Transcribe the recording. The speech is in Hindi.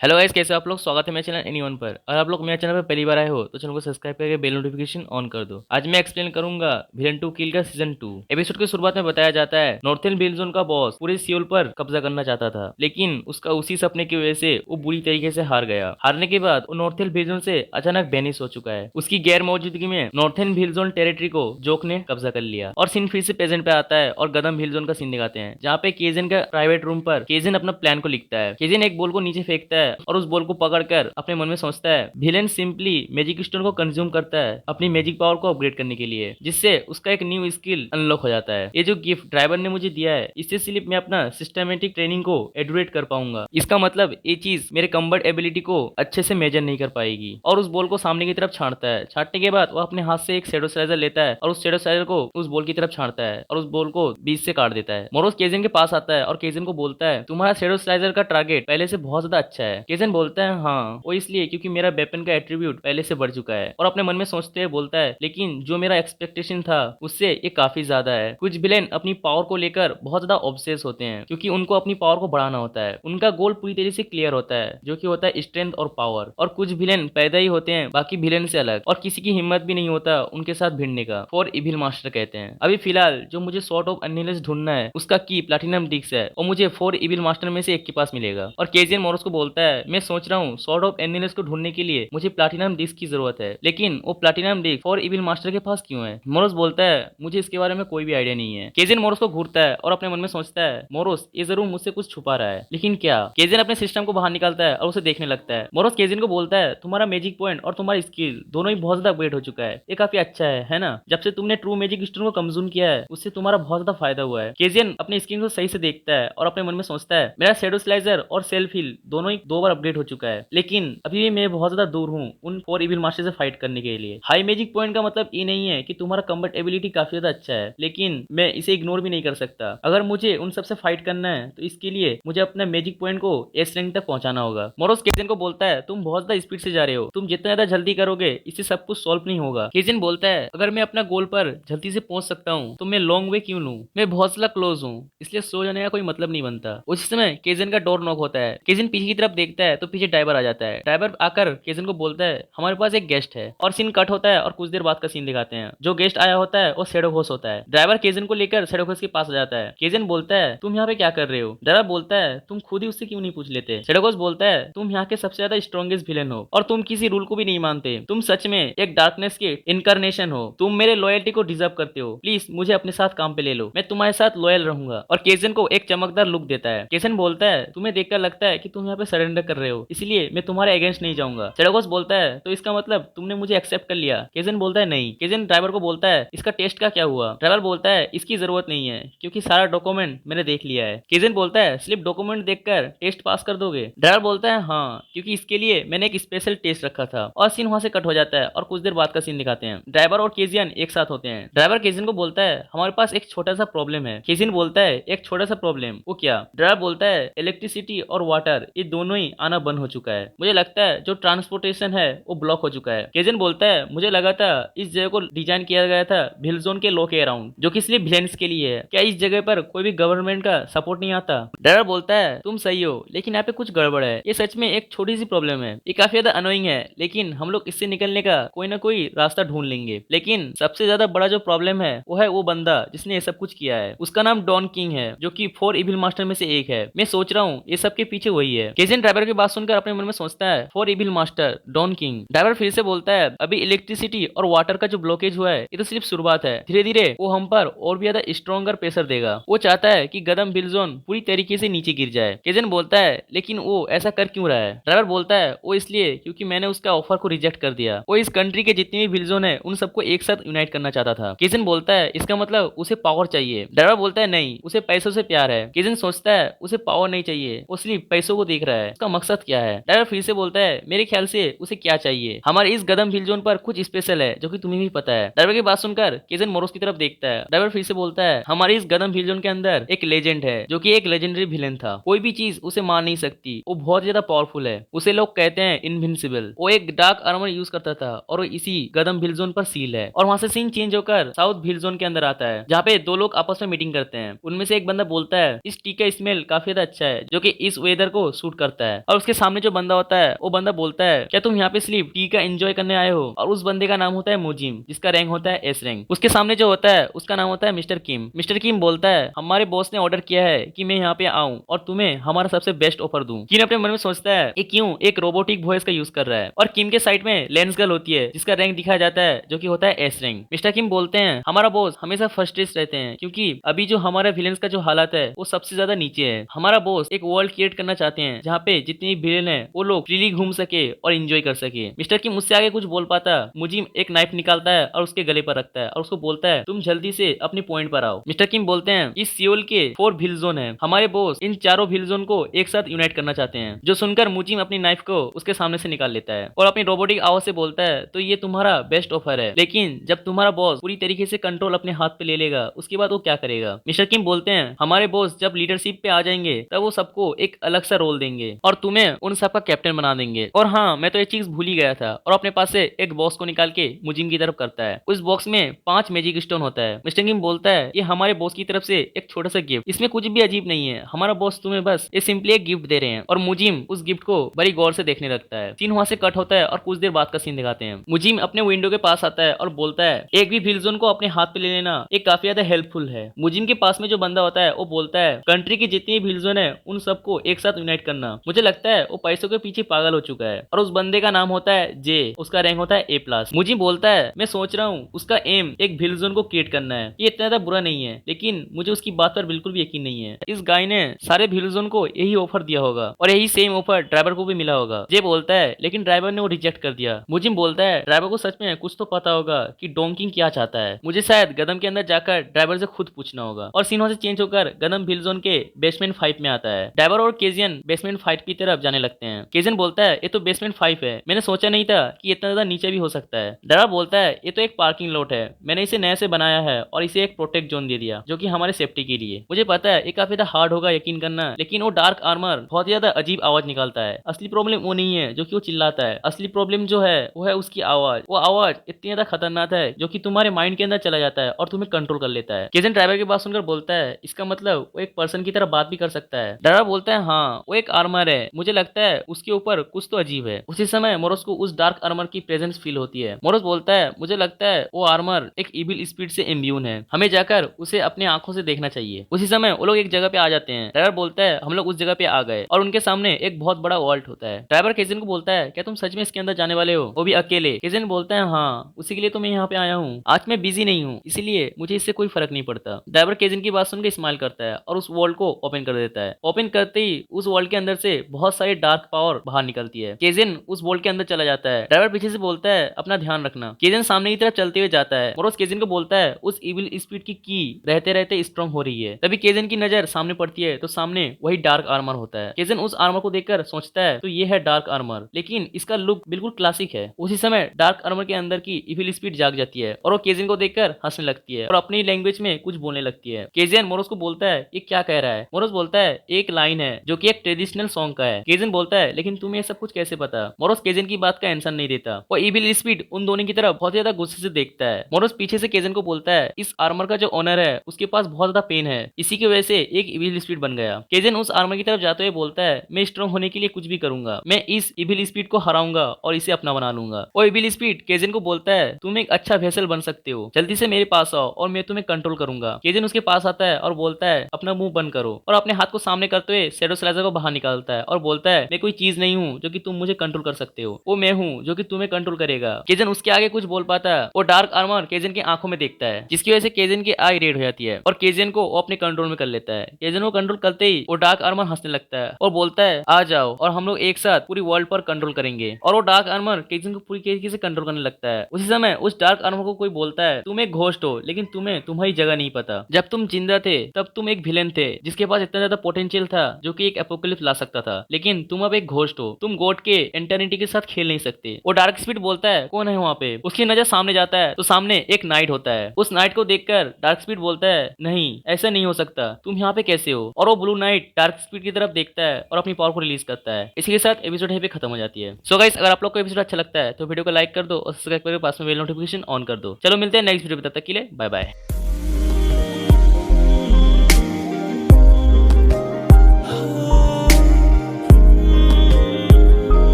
हेलो गाइस, कैसे हो आप लोग। स्वागत है मेरे चैनल एनीवन पर। और आप लोग मेरे चैनल पर पहली बार आए हो तो चैनल को सब्सक्राइब करके बेल नोटिफिकेशन ऑन कर दो। आज मैं एक्सप्लेन करूंगा विलन टू किल का सीजन 2। एपिसोड की शुरुआत में बताया जाता है नॉर्थर्न विल जोन का बॉस पूरे सियोल पर कब्जा करना चाहता था, लेकिन उसका उसी सपने की वजह से वो बुरी तरीके से हार गया। हारने के बाद वो नॉर्थर्न विल जोन से अचानक बेनिश हो चुका है। उसकी गैर मौजूदगी में नॉर्थर्न विल जोन टेरिटरी को जोक ने कब्जा कर लिया। और सीन फिर से प्रेजेंट पे आता है और गदम विल जोन का सीन दिखाते हैं, जहाँ पे केजन का प्राइवेट रूम पर केजन अपना प्लान को लिखता है। केजन एक बॉल को नीचे फेंकता है और उस बॉल को पकड़कर अपने मन में सोचता है विलेन सिंपली मैजिक स्टोन को कंज्यूम करता है अपनी मैजिक पावर को अपग्रेड करने के लिए, जिससे उसका एक न्यू स्किल अनलॉक हो जाता है। ये जो गिफ्ट ड्राइवर ने मुझे दिया है, इससे सिर्फ मैं अपना सिस्टमेटिक ट्रेनिंग को एडुएट कर पाऊंगा। इसका मतलब ये चीज मेरे कम्बट एबिलिटी को अच्छे से मेजर नहीं कर पाएगी। और उस बॉल को सामने की तरफ छांटता है। छांटने के बाद वो अपने हाथ से एक शेडो स्लाइजर लेता है और उस शेडो स्लाइजर को उस बॉल की तरफ छांटता है और उस बॉल को बीच से काट देता है। मोरोस केजन के पास आता है और केजन को बोलता है तुम्हारा शेडो स्लाइजर का टारगेट पहले से बहुत ज्यादा अच्छा है। केजन बोलता है हाँ, वो इसलिए क्योंकि मेरा वेपन का एट्रीब्यूट पहले से बढ़ चुका है। और अपने मन में सोचते हुए बोलता है लेकिन जो मेरा एक्सपेक्टेशन था उससे ये काफी ज्यादा है। कुछ विलेन अपनी पावर को लेकर बहुत ज्यादा ऑब्सेस होते हैं, क्योंकि उनको अपनी पावर को बढ़ाना होता है। उनका गोल पूरी तरीके से क्लियर होता है, जो कि होता है स्ट्रेंथ और पावर। और कुछ विलेन पैदा ही होते हैं बाकी विलेन से अलग, और किसी की हिम्मत भी नहीं होता उनके साथ भिड़ने का। फॉर इविल मास्टर कहते हैं। अभी फिलहाल जो मुझे सॉर्ड ऑफ अन्निहिलेशन ढूंढना है उसका की प्लैटिनम डिस्क है और मुझे 4 इविल मास्टर में से एक के पास मिलेगा। और केजियन मोरोस को बोलता है मैं सोच रहा हूँ सॉर्ड ऑफ अन्निहिलेशन को ढूंढने के लिए मुझे प्लैटिनम डिस्क की जरूरत है, लेकिन वो प्लैटिनम डिस्क 4 इविल मास्टर के पास क्यों है। मोरोस बोलता है मुझे इसके बारे में कोई भी आइडिया नहीं है। केजियन मोरोस को घूरता है और अपने मन में सोचता है मोरोस ये जरूर मुझसे कुछ छुपा रहा है, लेकिन क्या। केजियन अपने सिस्टम को बाहर निकालता है और उसे देखने लगता है। मोरोस केजियन को बोलता है तुम्हारा मैजिक पॉइंट और तुम्हारी स्किल दोनों ही बहुत ज्यादा अपग्रेड हो चुका है। ये काफी अच्छा है ना। जब से तुमने ट्रू मैजिक स्टोन को कंज्यूम किया है उससे तुम्हारा बहुत ज्यादा फायदा हुआ है। केजियन अपनी स्किन को सही से देखता है और अपने मन में सोचता है मेरा शेडो स्लाइजर और सेल्फ हील दोनों ही 2 बार अपग्रेड हो चुका है, लेकिन अभी भी मैं बहुत ज्यादा दूर हूँ उन 4 इविल मास्टर से फाइट करने के लिए। हाई मैजिक पॉइंट का मतलब ये नहीं है कि तुम्हारा कम्बट एबिलिटी काफी ज्यादा अच्छा है, लेकिन मैं इसे इग्नोर भी नहीं कर सकता। अगर मुझे उन सबसे फाइट करना है तो इसके लिए मुझे अपना मैजिक पॉइंट को एस रैंक तक पहुंचाना होगा। मोरोस केजन को बोलता है तुम बहुत ज्यादा स्पीड से जा रहे हो, तुम जितना ज्यादा जल्दी करोगे इससे सब कुछ सॉल्व नहीं होगा। केजन बोलता है अगर मैं अपना गोल पर जल्दी से पहुंच सकता हूँ तो मैं लॉन्ग वे क्यों लूं, मैं बहुत ज्यादा क्लोज हूँ, इसलिए स्लो जाने का कोई मतलब नहीं बनता। उसी समय केजन का डोर नॉक होता है। केजन पीछे की तरफ देखता है तो पीछे ड्राइवर आ जाता है। ड्राइवर आकर केजन को बोलता है हमारे पास एक गेस्ट है। और सीन कट होता है और कुछ देर बाद का सीन दिखाते हैं। जो गेस्ट आया होता है वो शेडो घोष होता है। ड्राइवर केजन को लेकर शेडो घोष के पास आ जाता है। केजन बोलता है तुम यहाँ पे क्या कर रहे हो। ड्राइवर बोलता है तुम खुद ही उससे क्यों नहीं पूछ लेते। शेडो घोष बोलता है तुम यहाँ के सबसे ज्यादा स्ट्रॉन्गेस्ट विलेन हो और तुम किसी रूल को भी नहीं मानते। तुम सच में एक डार्कनेस के इनकारनेशन हो। तुम मेरे लॉयल्टी को डिजर्व करते हो। प्लीज मुझे अपने साथ काम पे ले लो, मैं तुम्हारे साथ लॉयल रहूंगा। और केजन को एक चमकदार लुक देता है। केजन बोलता है तुम्हें देखकर लगता है कि तुम यहाँ पे सरेंडर कर रहे हो, इसलिए मैं तुम्हारे अगेंस्ट नहीं जाऊंगा। शेडो घोष बोलता है तो इसका मतलब तुमने मुझे एक्सेप्ट कर लिया। केजन बोलता है नहीं। केजन ड्राइवर को बोलता है इसका टेस्ट का क्या हुआ। ड्राइवर बोलता है इसकी जरूरत नहीं है क्योंकि सारा डॉक्यूमेंट मैंने देख लिया है। केजन बोलता है सिर्फ डॉक्यूमेंट देखकर टेस्ट पास कर दोगे। ड्राइवर बोलता है हाँ, क्योंकि इसके लिए मैंने एक स्पेशल टेस्ट रखा था। और सीन वहां से कट हो जाता है और कुछ देर बाद का सीन दिखाते हैं। ड्राइवर और केजियन एक साथ होते हैं। ड्राइवर केजियन को बोलता है हमारे पास एक छोटा सा प्रॉब्लम है। केजियन बोलता है एक छोटा सा प्रॉब्लम, वो क्या। ड्राइवर बोलता है इलेक्ट्रिसिटी और वाटर ये दोनों ही आना बंद हो चुका है। मुझे लगता है जो ट्रांसपोर्टेशन है वो ब्लॉक हो चुका है। केजन बोलता है मुझे लगा था इस जगह को डिजाइन किया गया था विल जोन के लॉ के अराउंड, जो कि सिर्फ विलेन्स के लिए है। क्या इस जगह पर कोई भी गवर्नमेंट का सपोर्ट नहीं आता। ड्राइवर बोलता है तुम सही हो, लेकिन यहाँ पे कुछ गड़बड़ है। ये सच में एक छोटी सी प्रॉब्लम है, ये काफी ज्यादा अनोइंग है, लेकिन हम लोग इससे निकलने का कोई ना कोई रास्ता ढूंढ लेंगे। लेकिन सबसे ज्यादा बड़ा जो प्रॉब्लम है वो है वो बंदा जिसने ये सब कुछ किया है। उसका नाम डॉन किंग है, जो कि 4 इविल मास्टर में से एक है। मैं सोच रहा हूँ ये सब के पीछे वही है। केजन ड्राइवर की बात सुनकर अपने मन में सोचता है 4 evil master don king. Driver फिर से बोलता है अभी इलेक्ट्रिसिटी और वाटर का जो ब्लॉकेज हुआ है ये तो सिर्फ शुरुआत है, धीरे धीरे वो हम पर और भी ज्यादा स्ट्रॉन्गर प्रेशर देगा। वो चाहता है कि गदम विल जोन पूरी तरीके से नीचे गिर जाए। केजन बोलता है लेकिन वो ऐसा कर क्यों रहा है। ड्राइवर बोलता है वो इसलिए क्योंकि मैंने उसका ऑफर को रिजेक्ट कर दिया। वो इस कंट्री के जितने भी विल जोन है उन सबको एक साथ यूनाइट करना चाहता था। केजन बोलता है इसका मतलब उसे पावर चाहिए। ड्राइवर बोलता है नहीं, उसे पैसों से प्यार है। केजन सोचता है उसे पावर नहीं चाहिए, वो सिर्फ पैसों को देख रहा है, उसका मकसद क्या है। ड्राइवर फिर से बोलता है मेरे ख्याल से उसे क्या चाहिए, हमारे इस गदम विल जोन पर कुछ स्पेशल है जो कि तुम्हें भी पता है। ड्राइवर की बात सुनकर केजन मोरोस की तरफ देखता है। ड्राइवर फिर से बोलता है हमारी इस गदम विल जोन के अंदर एक लेजेंड है जो कि एक लेजेंडरी विलेन था। कोई भी चीज उसे मार नहीं सकती, वो बहुत ज्यादा पावरफुल है। उसे लोग कहते हैं इनविंसिबल। वो एक डार्क आर्मर यूज करता था और वो इसी गदम विल जोन पर सील है। और वहां से सीन चेंज होकर साउथ विल जोन के अंदर आता है, जहाँ पे 2 लोग आपस में मीटिंग करते हैं। उनमें से एक बंदा बोलता है इस टी का स्मेल काफी ज्यादा अच्छा है जो कि इस वेदर को सूट करता है और उसके सामने जो बंदा होता है वो बंदा बोलता है क्या तुम यहाँ पे सिर्फ टी का एंजॉय करने आए हो। और उस बंदे का नाम होता है मुजिम, जिसका रैंक होता है एस रैंक। उसके सामने जो होता है उसका नाम होता है मिस्टर किम। मिस्टर किम बोलता है हमारे बॉस ने ऑर्डर किया है कि मैं यहाँ पे आऊँ और तुम्हें हमारा सबसे बेस्ट ऑफर दूं। किम अपने मन में सोचता है ये क्यों एक रोबोटिक वॉइस का यूज कर रहा है। और किम के साइड में लेंस गर्ल होती है जिसका रैंक दिखाया जाता है जो कि होता है एस रैंक। मिस्टर किम बोलते हैं हमारा बॉस हमेशा फर्स्टेस्ट रहते हैं क्योंकि अभी जो हमारा विलेंस का जो हालत है वो सबसे ज्यादा नीचे है। हमारा बॉस एक वर्ल्ड क्रिएट करना चाहते हैं जहाँ पे जितनी विलेन है वो लोग फ्रीली घूम सके और एंजॉय कर सके। मिस्टर किम मुझसे आगे कुछ बोल पाता मुजिम एक नाइफ निकालता है और उसके गले पर रखता है और उसको बोलता है तुम जल्दी से अपने पॉइंट पर आओ। मिस्टर किम बोलते हैं इस सियोल के 4 विल जोन है, हमारे बॉस इन चारों विल जोन को एक साथ यूनाइट करना चाहते हैं। जो सुनकर मुजिम अपनी नाइफ को उसके सामने से निकाल लेता है और अपनी रोबोटिक आवाज से बोलता है तो ये तुम्हारा बेस्ट ऑफर है, लेकिन जब तुम्हारा बॉस पूरी तरीके से कंट्रोल अपने हाथ पे ले लेगा उसके बाद वो क्या करेगा। मिस्टर किम बोलते हैं हमारे बॉस जब लीडरशिप पे आ जाएंगे तब वो सबको एक अलग सा रोल देंगे और तुम्हें उन सबका कैप्टन बना देंगे। और हाँ मैं तो ये चीज भूल ही गया था। और अपने पास से एक बॉक्स को निकाल के मुजिम की तरफ करता है। उस बॉक्स में 5 मैजिक स्टोन होता है। मिस्टर किम बोलता है ये हमारे बॉस की तरफ से एक छोटा सा गिफ्ट, इसमें कुछ भी अजीब नहीं है, हमारा बॉस तुम्हें बस ये सिंपली एक गिफ्ट दे रहे हैं। और मुजिम उस गिफ्ट को बड़ी गौर से देखने लगता है। सीन वहां से कट होता है और कुछ देर बाद का सीन दिखाते हैं। मुजिम अपने विंडो के पास आता है और बोलता है एक भी विल जोन को अपने हाथ पे ले लेना ये काफी ज्यादा हेल्पफुल है। मुजिम के पास में जो बंदा होता है वो बोलता है कंट्री की जितनी विल जोन है उन सबको एक साथ यूनाइट करना। मुझे लगता है वो पैसों के पीछे पागल हो चुका है। और उस बंदे का नाम होता है जे, उसका रैंक होता है A+। मुजिम बोलता है मैं सोच रहा हूँ उसका एम एक विल जोन को क्रिएट करना है, ये इतना ज्यादा बुरा नहीं है, लेकिन मुझे उसकी बात पर बिल्कुल भी यकीन नहीं है। इस गाय ने सारे विल जोन को यही ऑफर दिया होगा और यही सेम ऑफर ड्राइवर को भी मिला होगा। जे बोलता है लेकिन ड्राइवर ने वो रिजेक्ट कर दिया। मुजिम बोलता है ड्राइवर को सच में कुछ तो पता होगा कि डोंकिंग क्या चाहता है, मुझे शायद गदम के अंदर जाकर ड्राइवर से खुद पूछना होगा। और सीन वहां से चेंज होकर गदम विल जोन के बेसमेंट 5 में आता है। ड्राइवर और केजियन बेसमेंट 5 की तरफ जाने लगते हैं। केजियन बोलता है ये तो बेसमेंट 5 है, मैंने सोचा नहीं था कि इतना ज्यादा नीचे भी हो सकता है। ड्राइवर बोलता है ये तो एक पार्किंग लॉट है, मैंने इसे नए से बनाया है और इसे एक प्रोटेक्ट जोन दे दिया जो कि हमारे सेफ्टी के लिए। मुझे पता है ये काफी ज्यादा हार्ड होगा यकीन करना, लेकिन वो डार्क आर्मर बहुत ज्यादा अजीब आवाज निकालता है। असली प्रॉब्लम वो नहीं है जो कि वो चिल्लाता है, असली प्रॉब्लम जो है वो है उसकी आवाज। वो आवाज इतनी ज्यादा खतरनाक है जो कि तुम्हारे माइंड के अंदर चला जाता है और तुम्हें कंट्रोल कर लेता है। केजन ड्राइवर की बात सुनकर बोलता है इसका मतलब वो एक पर्सन की तरह बात भी कर सकता है। ड्राइवर बोलता है हाँ वो एक आर्मर है, मुझे लगता है उसके ऊपर कुछ तो अजीब है। उसी समय मोरोस को उस डार्क आर्मर की प्रेजेंस फील होती है। मोरोस बोलता है मुझे लगता है वो आर्मर एक इविल स्पिरिट से इम्यून है, हमें जाकर उसे अपनी आंखों से देखना चाहिए। उसी समय वो लोग एक जगह पे आ जाते हैं। ड्राइवर बोलता है हम लोग उस जगह पे आ गए और उनके सामने एक बहुत बड़ा वॉल्ट होता है। ड्राइवर केजन को बोलता है क्या तुम सच में इसके अंदर जाने वाले हो, वो भी अकेले। केजन बोलता है हाँ उसी के लिए तो मैं यहाँ पे आया हूँ, आज मैं बिजी नहीं हूँ इसीलिए मुझे इससे कोई फर्क नहीं पड़ता। ड्राइवर केजन की बात सुनकर स्माइल करता है और उस वॉल्ट को ओपन कर देता है। ओपन करते ही उस वॉल्ट के अंदर से बहुत सारी डार्क पावर बाहर निकलती है। केजन उस वॉल्ट के अंदर चला जाता है। ड्राइवर पीछे से बोलता है अपना ध्यान रखना। केजन सामने की तरफ चलते हुए जाता है। मोरोस केजन को बोलता है उस इविल स्पिरिट की रहते रहते स्ट्रांग हो रही है। तभी केजन की नजर सामने पड़ती है तो सामने वही डार्क आर्मर होता है। केजन उस आर्मर को देखकर सोचता है तो ये है डार्क आर्मर, लेकिन इसका लुक बिल्कुल क्लासिक है। उसी समय डार्क आर्मर के अंदर की इविल स्पिरिट जाग जाती है और वो केजन को देखकर हंसने लगती है और अपनी लैंग्वेज में कुछ बोलने लगती है। केजन मोरोस को बोलता है ये क्या कह रहा है। मोरोस बोलता है एक लाइन है जो कि एक ट्रेडिशनल सॉन्ग का है। केजन बोलता है लेकिन तुम्हें सब कुछ कैसे पता। मोरोस केजन की बात का आंसर नहीं देता। वो इविल स्पिरिट उन दोनों की तरफ बहुत ज्यादा गुस्से से देखता है। मोरोस पीछे से केजन को बोलता है इस आर्मर का जो ओनर है उसके पास बहुत ज्यादा पेन है, इसी की वजह से एक इविल स्पिरिट बन गया। केजन उस आर्मर की तरफ जाते हुए बोलता है मैं स्ट्रांग होने के लिए कुछ भी करूंगा, मैं इस इविल स्पिरिट को हराऊंगा और इसे अपना बना लूंगा। वो इविल स्पिरिट केजन को बोलता है तुम एक अच्छा वेसल बन सकते हो, जल्दी से मेरे पास आओ और मैं तुम्हें कंट्रोल करूंगा। केजन उसके पास आता है और बोलता है अपना मुंह बंद करो और अपने हाथ को सामने करते हुए शैडो स्लाइजर को बाहर निकालता है और बोलता है मैं कोई चीज नहीं हूँ जो कि तुम मुझे कंट्रोल कर सकते हो, वो मैं हूँ जो कि तुम्हें कंट्रोल करेगा। केजन उसके आगे कुछ बोल पाता है। वो डार्क आर्मर केजन की आंखों में देखता है जिसकी वजह से केजन की आई रेड हो जाती है और केजन को वो अपने कंट्रोल में कर लेता है। केजन को कंट्रोल करते ही वो डार्क आर्मर हंसने लगता है और बोलता है आ जाओ और हम लोग एक साथ पूरी वर्ल्ड पर कंट्रोल करेंगे। और वो डार्क आर्मर केजन को पूरी तरीके से कंट्रोल करने लगता है। उसी समय उस डार्क आर्मर को कोई बोलता है तुम एक घोस्ट हो, लेकिन तुम्हें तुम्हारी जगह नहीं पता। जब तुम जिंदा थे तब तुम एक विलेन थे जिसके पास इतना ज्यादा पोटेंशियल था जो कि एक एपोकलिप्स ला सकता था, लेकिन तुम अब एक घोस्ट हो, तुम गॉड के एटर्निटी के साथ खेल नहीं सकते। वो डार्क स्पिरिट बोलता है कौन है वहाँ पे। उसकी नजर सामने जाता है तो सामने एक नाइट होता है। उस नाइट को देखकर डार्क स्पिरिट बोलता है नहीं ऐसा नहीं हो सकता, तुम यहाँ पे कैसे हो। और वो ब्लू नाइट डार्क स्पिरिट की तरफ देखता है और अपनी पावर को रिलीज करता है। इसी के साथ एपिसोड यहीं पे खत्म हो जाती है। सो गाइस अगर आप लोग को एपिसोड अच्छा लगता है तो वीडियो को लाइक कर दो और सब्सक्राइब करके पास में बेल नोटिफिकेशन ऑन कर दो। चलो मिलते हैं नेक्स्ट वीडियो में, तब तक के लिए बाय बाय।